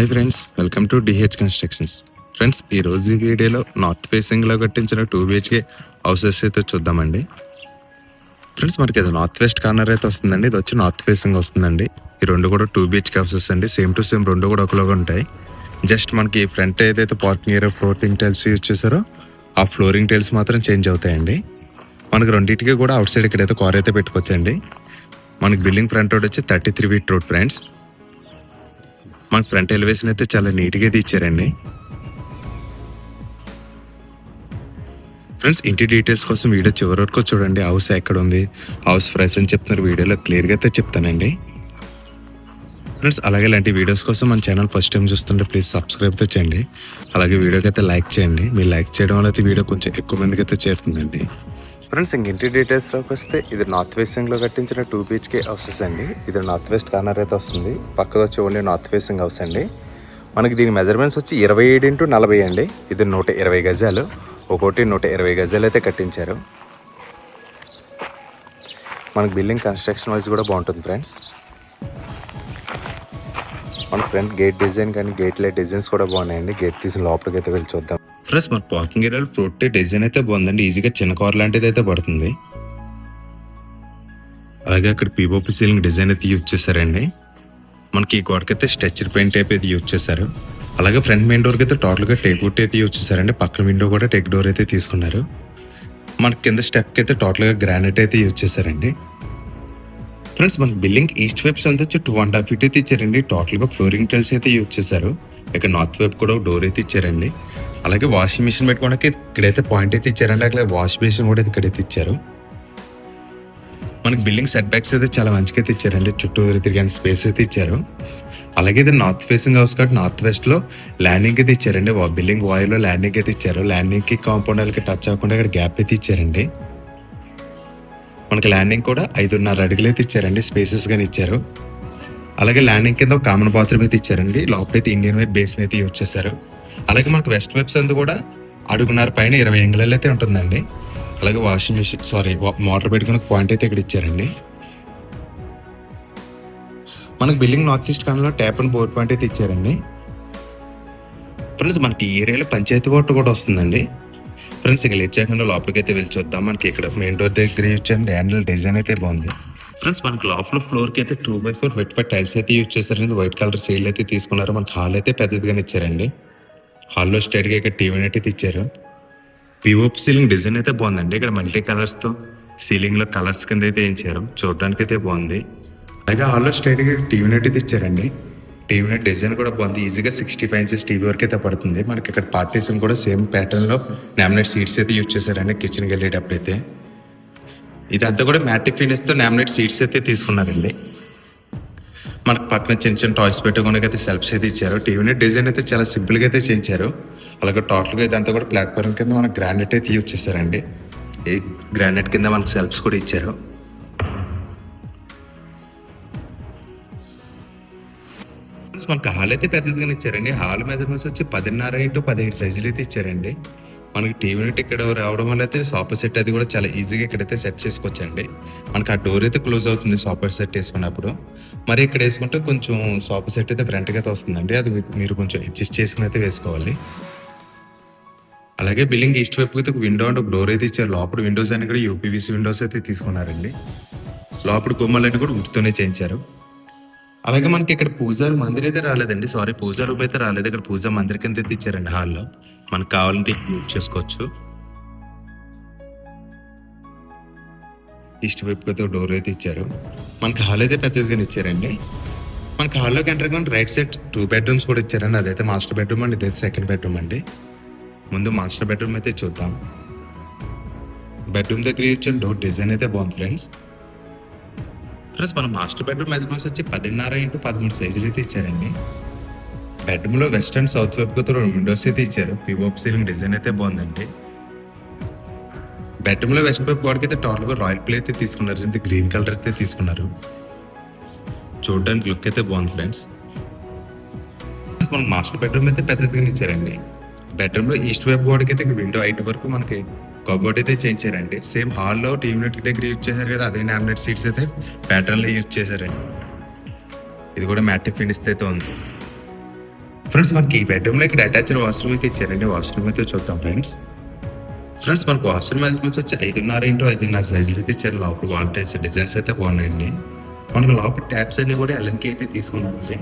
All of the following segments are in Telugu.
Hi friends, welcome to DH constructions. Friends, ఈరోజు ఈ వీడియోలో నార్త్ ఫేసింగ్లో కట్టించిన 2 BHK హౌసెస్ అయితే చూద్దామండి. ఫ్రెండ్స్, మనకి ఇది నార్త్ వెస్ట్ కార్నర్ అయితే వస్తుందండి. ఇది వచ్చి నార్త్ ఫేసింగ్ వస్తుందండి. ఈ రెండు కూడా 2 BHK హౌసెస్ అండి. సేమ్ టు సేమ్ రెండు కూడా ఒకలాగా ఉంటాయి. జస్ట్ మనకి ఫ్రంట్ ఏదైతే parking area flooring tiles use చేశారో ఆ ఫ్లోరింగ్ టైల్స్ మాత్రం చేంజ్ అవుతాయండి. మనకి రెండింటికి కూడా అవుట్ సైడ్ ఇక్కడైతే కార్ అయితే పెట్టుకోవచ్చండి. మనకి బిల్డింగ్ ఫ్రంట్ రోడ్ వచ్చి 33 feet రోడ్ ఫ్రెండ్స్. మనకి ఫ్రంట్ ఎలివేషన్ అయితే చాలా నీట్గా అయితే ఇచ్చారండి. ఫ్రెండ్స్, ఇంటి డీటెయిల్స్ కోసం వీడియో చివరి వరకు చూడండి. హౌస్ ఎక్కడ ఉంది, హౌస్ ప్రైస్ అని చెప్తున్నారు, వీడియోలో క్లియర్గా అయితే చెప్తానండి. ఫ్రెండ్స్, అలాగే ఇలాంటి వీడియోస్ కోసం మన ఛానల్ ఫస్ట్ టైం చూస్తుంటే ప్లీజ్ సబ్స్క్రైబ్ అయితే చేయండి. అలాగే వీడియోకి అయితే లైక్ చేయండి. మీరు లైక్ చేయడం వల్ల అయితే వీడియో కొంచెం ఎక్కువ మందికి అయితే చేరుతుందండి. ఫ్రెండ్స్, ఇంక ఇంటి డీటెయిల్స్లోకి వస్తే ఇది నార్త్ ఫేసింగ్లో కట్టించిన 2 BHK హౌసెస్ అండి. ఇది నార్త్ వెస్ట్ కార్నర్ అయితే వస్తుంది. పక్కది వచ్చి ఓన్లీ నార్త్ ఫేసింగ్ హౌస్ అండి. మనకి దీని మెజర్మెంట్స్ వచ్చి 27x40 అండి. ఇది 120 గజాలు, ఒక్కోటి 120 గజాలు అయితే కట్టించారు. మనకి బిల్డింగ్ కన్స్ట్రక్షన్ వైజ్ కూడా బాగుంటుంది ఫ్రెండ్స్. మన ఫ్రంట్ గేట్ డిజైన్ కానీ గేట్ లైట్ డిజైన్స్ కూడా బాగున్నాయండి. గేట్ తీసిన లోపలికి అయితే వెళ్ళి చూద్దాం. ఫ్రెండ్స్, మన పార్కింగ్ ఏరియాలో ఫ్లోట్ డిజైన్ అయితే బాగుందండి. ఈజీగా చిన్న కార్ లాంటిది అయితే పడుతుంది. అలాగే అక్కడ పీఓపీ సీలింగ్ డిజైన్ అయితే యూజ్ చేశారండి. మనకి ఈ గోడకైతే స్ట్రెచర్ పెయింట్ టైప్ అయితే యూజ్ చేశారు. అలాగే ఫ్రంట్ మెయిన్ డోర్కి అయితే టోటల్గా టేక్ వుడ్ అయితే యూజ్ చేశారండి. పక్కన విండో కూడా టేక్ డోర్ అయితే తీసుకున్నారు. మనకి కింద స్టెప్కి అయితే టోటల్గా గ్రానైట్ అయితే యూజ్ చేశారండి. ఫ్రెండ్స్, మనకి బిల్డింగ్ ఈస్ట్ వైపు అంతా వచ్చి 2.5 feet అయితే ఇచ్చారండి. టోటల్గా ఫ్లోరింగ్ టైల్స్ అయితే యూజ్ చేశారు. ఇక నార్త్ వైపు కూడా డోర్ అయితే ఇచ్చారండి. అలాగే వాషింగ్ మిషన్ పెట్టుకోవడానికి ఇక్కడైతే పాయింట్ అయితే ఇచ్చారండి. అట్లా వాష్ బేసిన్ కూడా ఇక్కడైతే ఇచ్చారు. మనకి బిల్డింగ్ సెట్ బ్యాక్స్ అయితే చాలా మంచిగా అయితే ఇచ్చారండి. చుట్టూ తిరిగే స్పేస్ అయితే ఇచ్చారు. అలాగే ఇది నార్త్ ఫేసింగ్ హౌస్ కాబట్టి నార్త్ వెస్ట్ లో ల్యాండింగ్ అయితే ఇచ్చారండి. బిల్డింగ్ వాయులో ల్యాండింగ్ అయితే ఇచ్చారు. ల్యాండింగ్ కి కాంపౌండ్ టచ్ అవ్వకుండా ఇక్కడ గ్యాప్ అయితే ఇచ్చారండి. మనకి ల్యాండింగ్ కూడా 5.5 అడుగులు అయితే ఇచ్చారండి. స్పేసెస్ గానీ ఇచ్చారు. అలాగే ల్యాండింగ్ కింద ఒక కామన్ బాత్రూమ్ అయితే ఇచ్చారండి. లోపలైతే ఇండియన్ వైప్ బేస్ని అయితే యూజ్ చేశారు. అలాగే మనకి వెస్ట్ వైప్స్ అందు కూడా 1.5 పైన 20 అంగుళాలు అయితే ఉంటుందండి. అలాగే వాషింగ్ మిషన్ మోటార్ పెట్టుకునే పాయింట్ అయితే ఇక్కడ ఇచ్చారండి. మనకి బిల్డింగ్ నార్త్ ఈస్ట్ కార్నర్లో ట్యాప్ అండ్ బోర్ పాయింట్ అయితే ఇచ్చారండి. ఫ్రెండ్స్, మనకి ఈ ఏరియాలో పంచాయతీ వాటర్ కూడా వస్తుందండి. ఫ్రెండ్స్, ఇక లేట్ చేయకుండా లోపలికి అయితే వెళ్ళి చూద్దాం. మనకి ఇక్కడ మెయిన్ డోర్ దగ్గర ఇచ్చారండి. హ్యాండిల్ డిజైన్ అయితే బాగుంది. ఫ్రెండ్స్, మనకి లోపల ఫ్లోర్కి అయితే 2x4 వెట్ టైల్స్ అయితే యూజ్ చేశారండి. వైట్ కలర్ సైల్ అయితే తీసుకున్నారు. మనకి హాల్ అయితే పెద్దదిగానే ఇచ్చారండి. హాల్లో స్ట్రైట్గా ఇక్కడ టీవీ అయితే ఇచ్చారు. పీఓపీ సీలింగ్ డిజైన్ అయితే బాగుందండి. ఇక్కడ మల్టీ కలర్స్తో సీలింగ్లో కలర్స్ కింద అయితే వేయించారు. చూడడానికి అయితే బాగుంది. అలాగే హాల్లో స్ట్రైట్గా టీవీ నెట్ అయితే ఇచ్చారండి. టీవీ నెట్ డిజైన్ కూడా బాగుంది. ఈజీగా 65 inches టీవీ వరకు అయితే పడుతుంది. మనకి ఇక్కడ పార్టీషన్ కూడా సేమ్ ప్యాటర్న్లో నామినేట్ సీట్స్ అయితే యూజ్ చేశారండి. కిచెన్కి వెళ్ళేటప్పుడు అయితే ఇదంతా కూడా మ్యాటిక్ ఫినిష్తో నామినేట్ సీట్స్ అయితే తీసుకున్నారండి. మనకు పక్కన చిన్న చిన్న టాయ్స్ పెట్టుకోవడానికి అయితే సెల్ఫ్స్ అయితే ఇచ్చారు. టీవీ నెట్ డిజైన్ అయితే చాలా సింపుల్గా అయితే చేయించారు. అలాగే టోటల్గా ఇదంతా కూడా ప్లాట్ఫామ్ కింద మనకు గ్రానైట్ అయితే యూజ్ చేశారండి. ఈ గ్రానైట్ కింద మనకు సెల్ఫ్స్ కూడా ఇచ్చారు. మనకి హాల్ అయితే పెద్దదిగానే ఇచ్చారండి. హాల్ మెజర్మెంట్స్ వచ్చి 10.5x17 సైజులు అయితే ఇచ్చారండి. మనకి టీవీ నెట్ ఇక్కడ రావడం వల్ల అయితే సోఫా సెట్ అది కూడా చాలా ఈజీగా ఇక్కడైతే సెట్ చేసుకోవచ్చండి. మనకి ఆ డోర్ అయితే క్లోజ్ అవుతుంది సోఫా సెట్ వేసుకున్నప్పుడు. మరి ఇక్కడ వేసుకుంటే కొంచెం సోఫా సెట్ అయితే ఫ్రంట్గా అయితే వస్తుందండి. అది మీరు కొంచెం అడ్జస్ట్ చేసుకుని అయితే వేసుకోవాలి. అలాగే బిల్డింగ్ ఈస్ట్ వైపు అయితే ఒక విండో అండ్ ఒక డోర్ అయితే ఇచ్చారు. లోపల విండోస్ అన్ని కూడా యూపీవీసీ విండోస్ అయితే తీసుకున్నారండి. లోపల గుమ్మలన్నీ కూడా ఉడితోనే చేయించారు. అలాగే మనకి ఇక్కడ పూజా మందిర్ అయితే రాలేదండి. పూజా రూమ్ అయితే రాలేదు. ఇక్కడ పూజా మందిర్ కింద అయితే ఇచ్చారండి. హాల్లో మనకు కావాలంటే యూజ్ చేసుకోవచ్చు. ఈస్ట్ వైపు అయితే డోర్ అయితే ఇచ్చారు. మనకి హాల్ అయితే పెద్దదిగానే ఇచ్చారండి. మనకి హాల్లోకి ఎంటర్ కానీ రైట్ సైడ్ 2 bedrooms కూడా ఇచ్చారండి. అదైతే మాస్టర్ బెడ్రూమ్ అండి, ఇదైతే సెకండ్ బెడ్రూమ్ అండి. ముందు మాస్టర్ బెడ్రూమ్ అయితే చూద్దాం. బెడ్రూమ్ దగ్గర ఇచ్చిన డోర్ డిజైన్ అయితే బాగుంది ఫ్రెండ్స్. మన మాస్టర్ బెడ్రూమ్ మెజర్మెంట్స్ వచ్చి 10.5x13 సైజులు అయితే ఇచ్చారండి. బెడ్రూమ్లో వెస్ట్ అండ్ సౌత్ వైపుతో 2 విండోస్ అయితే ఇచ్చారు. పీఓపీ సీలింగ్ డిజైన్ అయితే బాగుందండి. బెడ్రూమ్లో వెస్ట్ వైపు గోడకి అయితే టోటల్గా రాయల్ ప్లే అయితే తీసుకున్నారు. ఇది గ్రీన్ కలర్ అయితే తీసుకున్నారు. చూడడానికి లుక్ అయితే బాగుంది ఫ్రెండ్స్. మనకి మాస్టర్ బెడ్రూమ్ అయితే పెద్దదిగా ఇచ్చారండి. బెడ్రూమ్లో ఈస్ట్ వైపు గోడకి అయితే విండో 8 వరకు మనకి కబోర్డ్ అయితే చేయించారండి. సేమ్ హాల్లో టీవీ నెట్ దగ్గర యూజ్ చేశారు కదా, అదే నామినేట్ సీట్స్ అయితే ప్యాటర్న్లో యూజ్ చేశారండి. ఇది కూడా మ్యాటిక్ ఫినిష్ అయితే ఉంది. ఫ్రెండ్స్ మనకి ఈ బెడ్రూమ్లో ఇక్కడ అటాచ్డ్ వాష్రూమ్ అయితే ఇచ్చారండి. వాష్రూమ్ అయితే చూద్దాం ఫ్రెండ్స్. ఫ్రెండ్స్ మనకు వాష్రూమ్ మెజర్మెంట్స్ వచ్చి 5.5x5 సైజులు అయితే ఇచ్చారు. లోపల వాల్ టైల్స్ డిజైన్స్ అయితే బాగున్నాయండి. మనకు లోపల ట్యాప్స్ అన్ని కూడా ఎల్ఎన్కి అయితే తీసుకున్నామండి.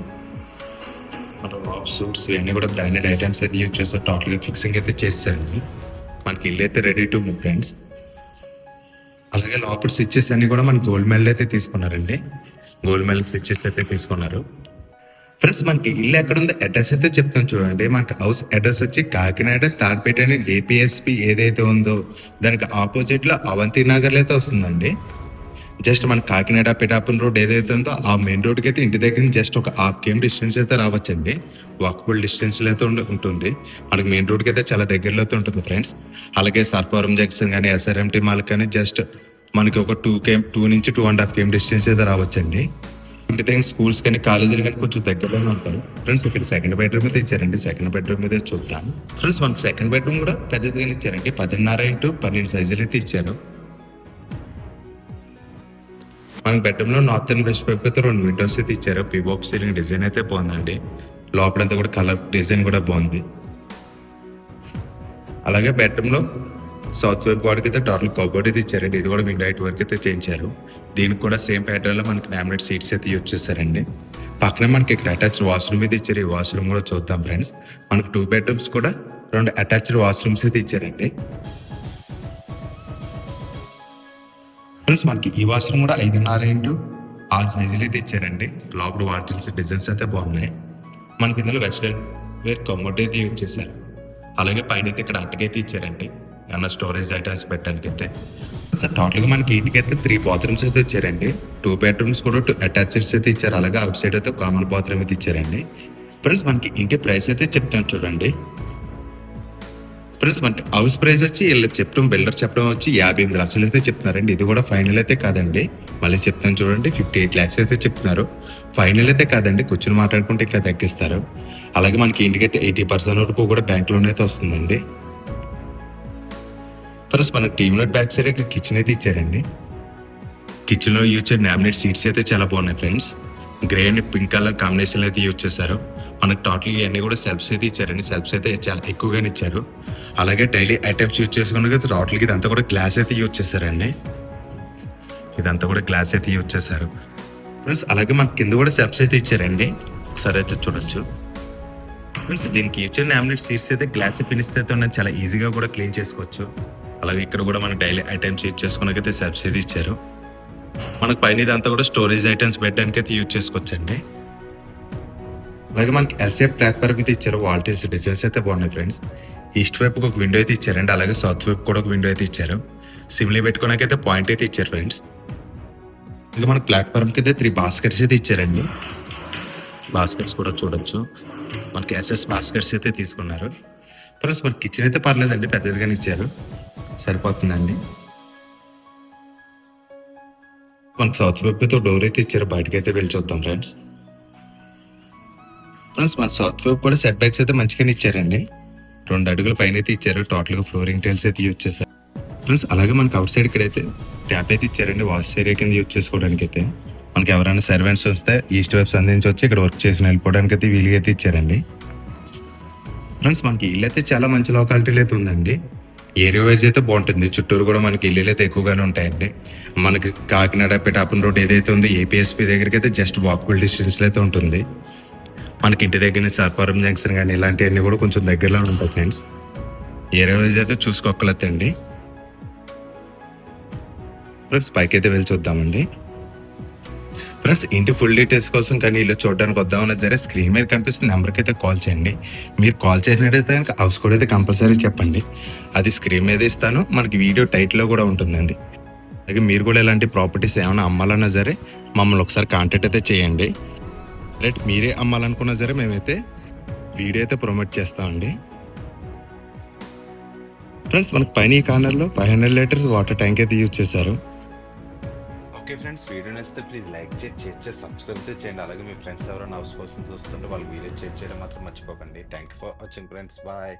మన లాప్ సూట్స్ ఇవన్నీ కూడా బ్రాండెడ్ ఐటమ్స్ అయితే యూజ్ చేస్తారు. టోటల్గా ఫిక్సింగ్ అయితే చేస్తారండి. మనకి ఇల్లు అయితే రెడీ టు మూవ్ ఫ్రెండ్స్. అలాగే లోపల స్విచ్చెస్ అన్ని కూడా మనకి గోల్డ్ మెడల్ అయితే తీసుకున్నారండి. గోల్డ్ మెడల్ స్విచ్చెస్ అయితే తీసుకున్నారు. ఫ్రెండ్స్ మనకి ఇల్లు ఎక్కడుందో అడ్రస్ అయితే చెప్తాను చూడండి. మనకి హౌస్ అడ్రస్ వచ్చి కాకినాడ తాడ్పేట అని ఏపీఎస్పి ఏదైతే ఉందో దానికి ఆపోజిట్లో అవంతి నగర్లో అయితే వస్తుందండి. జస్ట్ మన కాకినాడ పిఠాపురం రోడ్ ఏదైతే ఉందో ఆ మెయిన్ రోడ్కి అయితే ఇంటి దగ్గర నుంచి జస్ట్ ఒక హాఫ్ కేఎం డిస్టెన్స్ అయితే రావచ్చండి. వాకబుల్ డిస్టెన్స్లో అయితే ఉంటుంది. మనకి మెయిన్ రోడ్కి అయితే చాలా దగ్గరలో అయితే ఉంటుంది ఫ్రెండ్స్. అలాగే సర్పవరం జంక్షన్ కానీ ఎస్ఆర్ఎంటీ మాల్ కానీ జస్ట్ మనకి ఒక 2 నుంచి 2.5 km డిస్టెన్స్ అయితే రావచ్చండి. ఇంటి దగ్గర స్కూల్స్ కానీ కాలేజీలు కానీ కొంచెం దగ్గరలోనే ఉంటాయి ఫ్రెండ్స్. ఇక్కడ సెకండ్ బెడ్రూమ్ అయితే ఇచ్చారండి. సెకండ్ బెడ్రూమ్ అయితే చూద్దాం ఫ్రెండ్స్. మనకి సెకండ్ బెడ్రూమ్ కూడా పెద్దదిగానే ఇచ్చారండి. 10.5x12 సైజులు అయితే ఇచ్చారు. మనకి బెడ్రూమ్లో నార్త్ అండ్ వెస్ట్ వైపు అయితే 2 విండోస్ అయితే ఇచ్చారు. పివోప్ సీలింగ్ డిజైన్ అయితే బాగుందండి. లోపలంతా కూడా కలర్ డిజైన్ కూడా బాగుంది. అలాగే బెడ్రూమ్లో సౌత్ వైపు వాడికి అయితే టోటల్ కబోర్డ్ అయితే ఇచ్చారండి. ఇది కూడా విండో హైట్ వరకు అయితే చేయించారు. దీనికి కూడా సేమ్ ప్యాటర్న్లో మనకి లామినేట్ సీట్స్ అయితే యూజ్ చేశారండి. పక్కనే మనకి ఇక్కడ అటాచ్డ్ వాష్రూమ్ అయితే ఇచ్చారు. ఈ వాష్రూమ్ కూడా చూద్దాం ఫ్రెండ్స్. మనకి 2 బెడ్రూమ్స్ కూడా 2 అటాచ్డ్ వాష్రూమ్స్ అయితే ఇచ్చారండి. ఫ్రెండ్స్ మనకి ఈ వాష్రూమ్ కూడా 5.5x6 సైజులు అయితే ఇచ్చారండి. లోపల వాటిల్స్ డిజైన్స్ అయితే బాగున్నాయి. మనకి ఇందులో వెస్టర్న్ వేర్ కమోడ్ అయితే యూజ్ చేశారు. అలాగే పైన అయితే ఇక్కడ అట్టకైతే ఇచ్చారండి. ఏమన్నా స్టోరేజ్ ఐటమ్స్ పెట్టడానికి అయితే. సార్ టోటల్గా మనకి ఇంటికైతే 3 బాత్రూమ్స్ అయితే ఇచ్చారండి. 2 బెడ్రూమ్స్ కూడా 2 అటాచ్డ్స్ అయితే ఇచ్చారు. అలాగే అవుట్ సైడ్ అయితే కామన్ బాత్రూమ్ అయితే ఇచ్చారండి. ఫ్రెండ్స్ మనకి ఇంటి ప్రైస్ అయితే చెప్తాను చూడండి. ఫ్రెండ్స్ మనకి హౌస్ ప్రైస్ వచ్చి వీళ్ళు బిల్డర్ చెప్పడం వచ్చి 58 లక్షలు అయితే చెప్తున్నారండి. ఇది కూడా ఫైనల్ అయితే కాదండి. మళ్ళీ చెప్తాను చూడండి. 58 lakhs అయితే చెప్తున్నారు. ఫైనల్ అయితే కాదండి. కూర్చొని మాట్లాడుకుంటే ఇంకా తగ్గిస్తారు. అలాగే మనకి ఇంటికైతే 80% వరకు కూడా బ్యాంక్ లోన్ అయితే వస్తుందండి. ఫ్రెండ్స్ మనకి టీవీ నోట్ బ్యాక్ సైడ్ ఇక్కడ కిచెన్ అయితే ఇచ్చారండి. కిచెన్ లో యూజ్ చేసిన లామినేట్ సీట్స్ అయితే చాలా బాగున్నాయి friends. Grey and pink colour combination అయితే యూజ్ చేశారు. మనకి టోటల్ ఇవన్నీ కూడా సెల్ఫ్స్ అయితే ఇచ్చారండి. సెల్ఫ్స్ అయితే చాలా ఎక్కువగానే ఇచ్చారు. అలాగే డైలీ ఐటమ్స్ యూజ్ చేసుకున్న టోటల్కి ఇదంతా కూడా గ్లాస్ అయితే యూజ్ చేశారండి. ఇదంతా కూడా గ్లాస్ అయితే యూజ్ చేశారు ఫ్రెండ్స్. అలాగే మనకి కింద కూడా సెల్ఫ్స్ అయితే ఇచ్చారండి. ఒకసారి అయితే చూడొచ్చు ఫ్రెండ్స్. దీనికి ఇచ్చిన లామినేట్ సీట్స్ అయితే గ్లాస్ ఫినిష్ అయితే ఉన్నాయి. చాలా ఈజీగా కూడా క్లీన్ చేసుకోవచ్చు. అలాగే ఇక్కడ కూడా మనకి డైలీ ఐటమ్స్ యూజ్ చేసుకోవడానికి సెల్ఫ్స్ అయితే ఇచ్చారు. మనకు పైన ఇదంతా కూడా స్టోరేజ్ ఐటమ్స్ పెట్టడానికి అయితే యూజ్ చేసుకోవచ్చండి. అలాగే మనకి ఎల్సేప్ ప్లాట్ఫామ్ అయితే ఇచ్చారు. వాల్ టైల్స్ డిజైన్స్ అయితే బాగున్నాయి ఫ్రెండ్స్. ఈస్ట్ వైపు ఒక విండో అయితే ఇచ్చారండి. అలాగే సౌత్ వైపు కూడా ఒక విండో అయితే ఇచ్చారు. సిమ్లీ పెట్టుకోవడానికి అయితే పాయింట్ అయితే ఇచ్చారు ఫ్రెండ్స్. ఇంకా మనకి ప్లాట్ఫామ్కి అయితే 3 బాస్కెట్స్ అయితే ఇచ్చారండి. బాస్కెట్స్ కూడా చూడొచ్చు. మనకి ఎస్ఎస్ బాస్కెట్స్ అయితే తీసుకున్నారు ఫ్రెండ్స్. మనకి కిచెన్ అయితే పర్లేదండి, పెద్దదిగానే ఇచ్చారు, సరిపోతుందండి. మనకి సౌత్ వైపుతో డోర్ అయితే ఇచ్చారు. బయటకి అయితే వెళ్ళి చూద్దాం ఫ్రెండ్స్. మన సౌత్ వైపు కూడా సెట్ బ్యాక్స్ అయితే మంచిగానే ఇచ్చారండి. 2 అడుగుల పైన అయితే ఇచ్చారు. టోటల్గా ఫ్లోరింగ్ టైల్స్ అయితే యూజ్ చేశారు ఫ్రెండ్స్. అలాగే మనకి అవుట్ సైడ్ ఇక్కడైతే ట్యాప్ అయితే ఇచ్చారండి. వాష్ ఏరియా కింద యూజ్ చేసుకోవడానికి అయితే. మనకి ఎవరైనా సర్వెంట్స్ వస్తే ఈస్ట్ వైపు అందించి వచ్చి ఇక్కడ వర్క్ చేసి వెళ్ళిపోవడానికి అయితే వీలుగా అయితే ఇచ్చారండి ఫ్రెండ్స్. మనకి ఇల్లు అయితే చాలా మంచి లొకాలిటీలో అయితే ఉందండి. ఏరియా వైజ్ అయితే బాగుంటుంది. చుట్టూరు కూడా మనకి ఇల్లు అయితే ఎక్కువగానే ఉంటాయండి. మనకి కాకినాడ పిఠాపురం రోడ్ ఏదైతే ఉందో ఏపీఎస్పీ దగ్గరికి అయితే జస్ట్ వాకబుల్ డిస్టెన్స్లో అయితే ఉంటుంది. మనకి ఇంటి దగ్గర నుంచి సర్పవరం జంక్షన్ కానీ ఇలాంటివన్నీ కూడా కొంచెం దగ్గరలో ఉంటాయి ఫ్రెండ్స్. ఏరియా వైజ్ అయితే చూసుకోగలతండి ఫ్రెండ్స్. పైకి అయితే వెళ్ళి చూద్దామండి ఫ్రెండ్స్. ఇంటి ఫుల్ డీటెయిల్స్ కోసం కానీ ఇల్లు చూడడానికి వద్దామన్నా సరే స్క్రీన్ మీద కనిపిస్తున్న నెంబర్కి అయితే కాల్ చేయండి. మీరు కాల్ చేసినట్టయితే కనుక హౌస్ కోడ్ అయితే కంపల్సరీ చెప్పండి. అది స్క్రీన్ మీద ఇస్తాను. మనకి వీడియో టైటిల్లో కూడా ఉంటుందండి. అలాగే మీరు కూడా ఇలాంటి ప్రాపర్టీస్ ఏమైనా అమ్మాలన్నా సరే మమ్మల్ని ఒకసారి కాంటాక్ట్ అయితే చేయండి. రైట్, మీరే అమ్మాలనుకున్నా సరే మేమైతే వీడియో అయితే ప్రమోట్ చేస్తామండి ఫ్రెండ్స్. మనకి పైన ఈ కార్నర్లో 500 లీటర్స్ వాటర్ ట్యాంక్ అయితే యూజ్ చేశారు. ఓకే ఫ్రెండ్స్, వీడియో నచ్చితే ప్లీజ్ లైక్ చేసి సబ్స్క్రైబ్ చేయండి. అలాగే మీ ఫ్రెండ్స్ ఎవరైనా హౌస్ కోసం చూస్తుంటే వాళ్ళకి వీడియో షేర్ చేయడం మాత్రం మర్చిపోకండి. Thank you for watching friends. Bye.